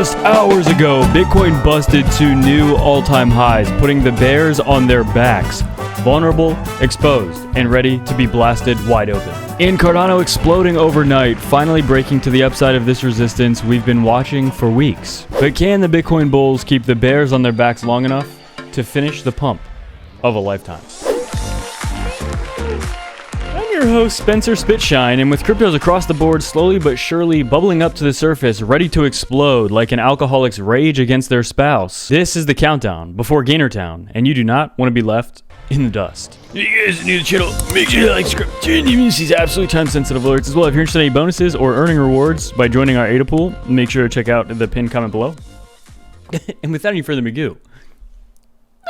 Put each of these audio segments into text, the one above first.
Just hours ago, Bitcoin busted to new all-time highs, putting the bears on their backs, vulnerable, exposed, and ready to be blasted wide open. And Cardano exploding overnight, finally breaking to the upside of this resistance we've been watching for weeks. But can the Bitcoin bulls keep the bears on their backs long enough to finish the pump of a lifetime? Your host Spencer Spitshine, and with cryptos across the board slowly but surely bubbling up to the surface, ready to explode like an alcoholic's rage against their spouse, this is the countdown before Gainer Town, and you do not want to be left in the dust. If you guys are new to the channel, make sure you like, subscribe, turn on these absolutely time-sensitive alerts as well. If you're interested in any bonuses or earning rewards by joining our ADA pool, make sure to check out the pinned comment below. And without any further ado,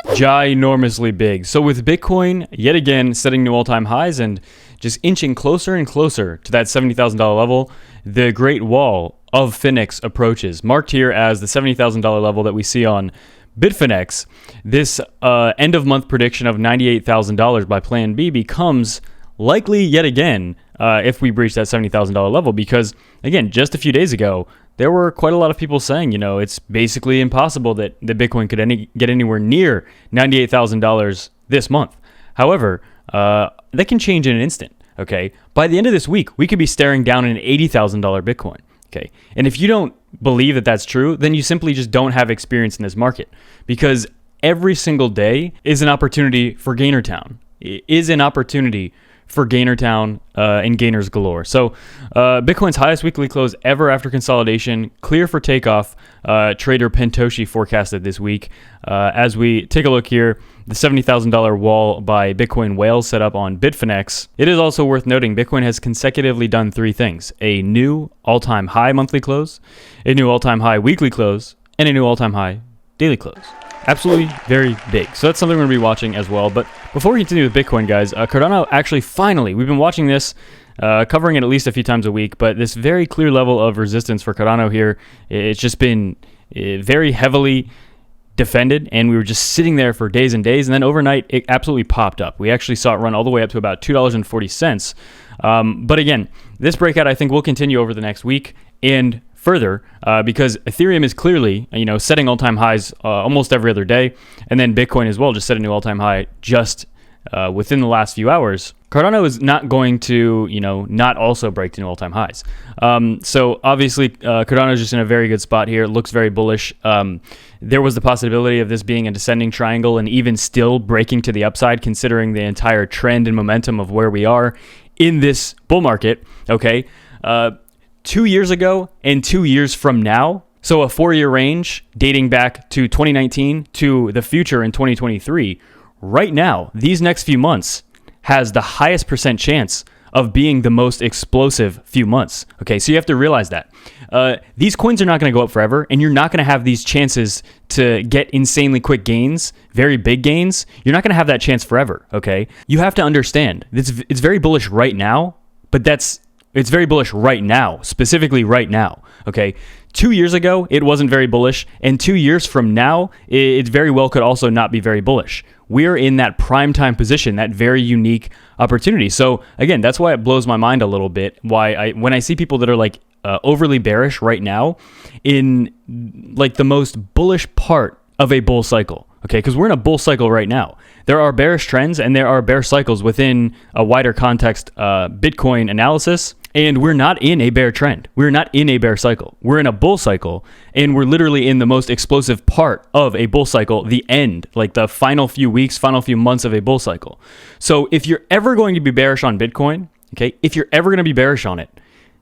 ginormously big. So with Bitcoin yet again setting new all-time highs and just inching closer and closer to that $70,000 level, the Great Wall of Finex approaches, marked here as the $70,000 level that we see on Bitfinex. This end-of-month prediction of $98,000 by Plan B becomes likely yet again if we breach that $70,000 level, because, again, just a few days ago, there were quite a lot of people saying, you know, it's basically impossible that the Bitcoin could get anywhere near $98,000 this month. However, that can change in an instant, okay? By the end of this week, we could be staring down an $80,000 Bitcoin, okay? And if you don't believe that that's true, then you simply just don't have experience in this market, because every single day is an opportunity for Gainer Town. It is an opportunity for Gainer Town and gainers galore. So Bitcoin's highest weekly close ever after consolidation, clear for takeoff, trader Pentoshi forecasted this week. As we take a look here, the $70,000 wall by Bitcoin whales set up on Bitfinex. It is also worth noting Bitcoin has consecutively done three things: a new all-time high monthly close, a new all-time high weekly close, and a new all-time high daily close. Absolutely very big. So that's something we're going to be watching as well. But before we continue with Bitcoin, guys, Cardano actually finally, we've been watching this, covering it at least a few times a week, but this very clear level of resistance for Cardano here, it's just been very heavily defended, and we were just sitting there for days and days, and then overnight it absolutely popped up. We actually saw it run all the way up to about $2.40. But again, this breakout I think will continue over the next week and further, because Ethereum is clearly, you know, setting all-time highs almost every other day, and then Bitcoin as well just set a new all-time high just within the last few hours. Cardano is not going to, you know, not also break to new all-time highs. So obviously, Cardano is just in a very good spot here. It looks very bullish. There was the possibility of this being a descending triangle and even still breaking to the upside, considering the entire trend and momentum of where we are in this bull market. Okay. 2 years ago and 2 years from now, so a 4-year range dating back to 2019 to the future in 2023, right now, these next few months has the highest percent chance of being the most explosive few months. Okay, so you have to realize that. These coins are not going to go up forever, and you're not going to have these chances to get insanely quick gains, very big gains. You're not going to have that chance forever, okay? You have to understand, it's very bullish right now, but it's very bullish right now, specifically right now, okay? 2 years ago, it wasn't very bullish, and 2 years from now, it very well could also not be very bullish. We're in that prime time position, that very unique opportunity. So again, that's why it blows my mind a little bit, when I see people that are like overly bearish right now in like the most bullish part of a bull cycle. Okay, because we're in a bull cycle right now. There are bearish trends and there are bear cycles within a wider context Bitcoin analysis, and we're not in a bear trend. We're not in a bear cycle. We're in a bull cycle, and we're literally in the most explosive part of a bull cycle, the end, like the final few weeks, final few months of a bull cycle. So if you're ever going to be bearish on Bitcoin, okay, if you're ever going to be bearish on it,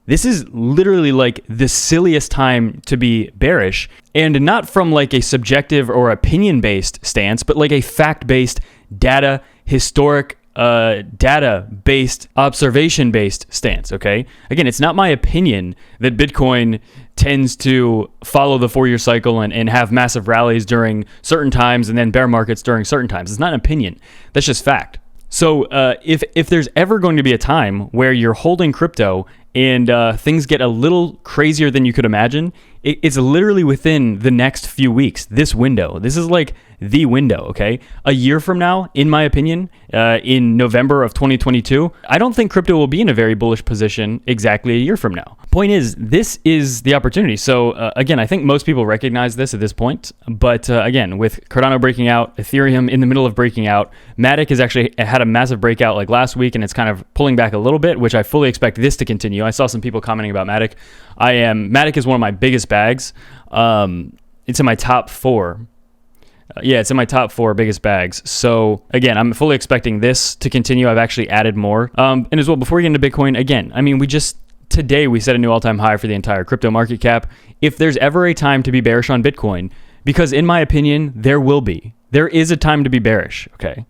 this is literally like the silliest time to be bearish, and not from like a subjective or opinion-based stance, but like a fact-based, data, historic, data-based, observation-based stance, okay? Again, it's not my opinion that Bitcoin tends to follow the 4-year cycle and have massive rallies during certain times and then bear markets during certain times. It's not an opinion. That's just fact. So if there's ever going to be a time where you're holding crypto and things get a little crazier than you could imagine, It's literally within the next few weeks, this window. This is like the window, okay? A year from now, in my opinion, in November of 2022, I don't think crypto will be in a very bullish position exactly a year from now. Point is, this is the opportunity. So again, I think most people recognize this at this point. But again, with Cardano breaking out, Ethereum in the middle of breaking out, Matic has actually had a massive breakout like last week, and it's kind of pulling back a little bit, which I fully expect this to continue. I saw some people commenting about Matic. Matic is one of my biggest bags. It's in my top 4. It's in my top 4 biggest bags. So again, I'm fully expecting this to continue. I've actually added more. And as well, before we get into Bitcoin, again, I mean, today we set a new all-time high for the entire crypto market cap. If there's ever a time to be bearish on Bitcoin, because in my opinion, there is a time to be bearish, okay?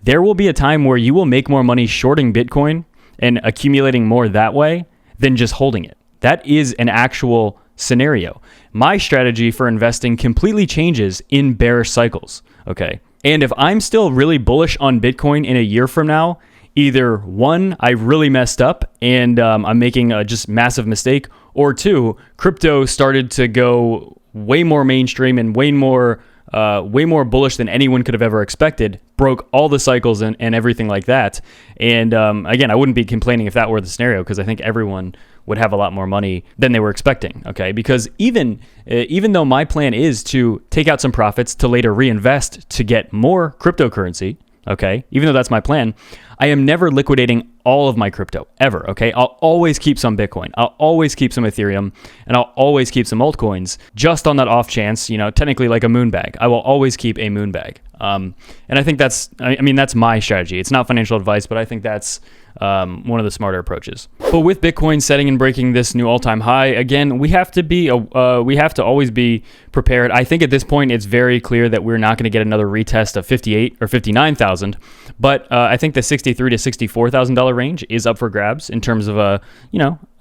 There will be a time where you will make more money shorting Bitcoin and accumulating more that way than just holding it. That is an actual scenario. My strategy for investing completely changes in bearish cycles, okay? And if I'm still really bullish on Bitcoin in a year from now, either 1, I really messed up and I'm making a just massive mistake, or 2, crypto started to go way more mainstream and way more bullish than anyone could have ever expected, broke all the cycles and everything like that. And again, I wouldn't be complaining if that were the scenario, because I think everyone would have a lot more money than they were expecting, okay? Because even though my plan is to take out some profits to later reinvest to get more cryptocurrency, okay? Even though that's my plan, I am never liquidating all of my crypto, ever, okay? I'll always keep some Bitcoin. I'll always keep some Ethereum, and I'll always keep some altcoins, just on that off chance, technically like a moon bag. I will always keep a moon bag. And I think that's my strategy. It's not financial advice, but I think that's one of the smarter approaches. But with Bitcoin setting and breaking this new all-time high, again, we have to always be prepared. I think at this point, it's very clear that we're not going to get another retest of 58 or 59,000. But I think the $63,000 to $64,000 range is up for grabs in terms of I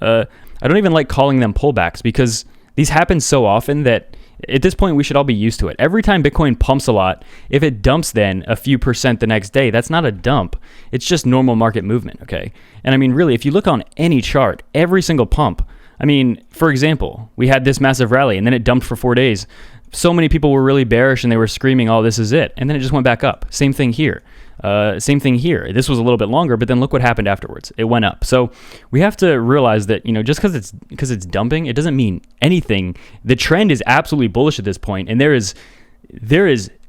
don't even like calling them pullbacks, because these happen so often that at this point we should all be used to it. Every time Bitcoin pumps a lot, if it dumps then a few percent the next day, that's not a dump. It's just normal market movement, okay? And I mean, really, if you look on any chart, every single pump, I mean, for example, we had this massive rally and then it dumped for 4 days. So many people were really bearish and they were screaming, oh, this is it. And then it just went back up. Same thing here. This was a little bit longer, but then look what happened afterwards. It went up. So we have to realize that, just because it's dumping, it doesn't mean anything. The trend is absolutely bullish at this point, and there is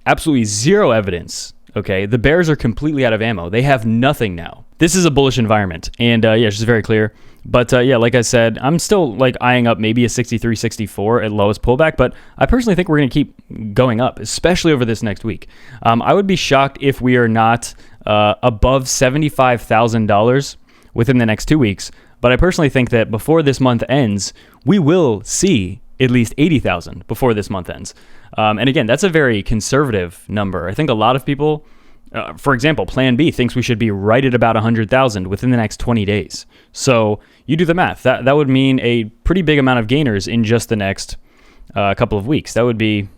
absolutely zero evidence. Okay, the bears are completely out of ammo. They have nothing now. This is a bullish environment, and it's just very clear. But like I said, I'm still eyeing up maybe a 63, 64 at lowest pullback, but I personally think we're going to keep going up, especially over this next week. I would be shocked if we are not above $75,000 within the next 2 weeks, but I personally think that before this month ends, we will see at least 80,000 before this month ends. And again, that's a very conservative number. I think a lot of people, for example, Plan B thinks we should be right at about 100,000 within the next 20 days. So you do the math. That would mean a pretty big amount of gainers in just the next couple of weeks. That would be,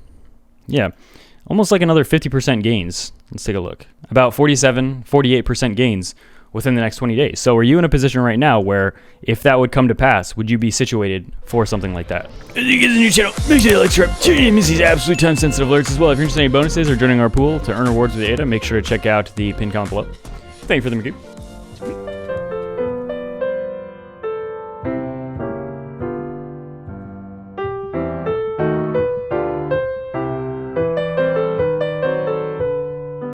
almost like another 50% gains. Let's take a look. About 47, 48% gains within the next 20 days. So are you in a position right now where if that would come to pass, would you be situated for something like that? If you get the new channel, make sure you like, subscribe, tune in, miss these absolute time-sensitive alerts as well. If you're interested in any bonuses or joining our pool to earn rewards with ADA, make sure to check out the pinned comment below. Thank you for the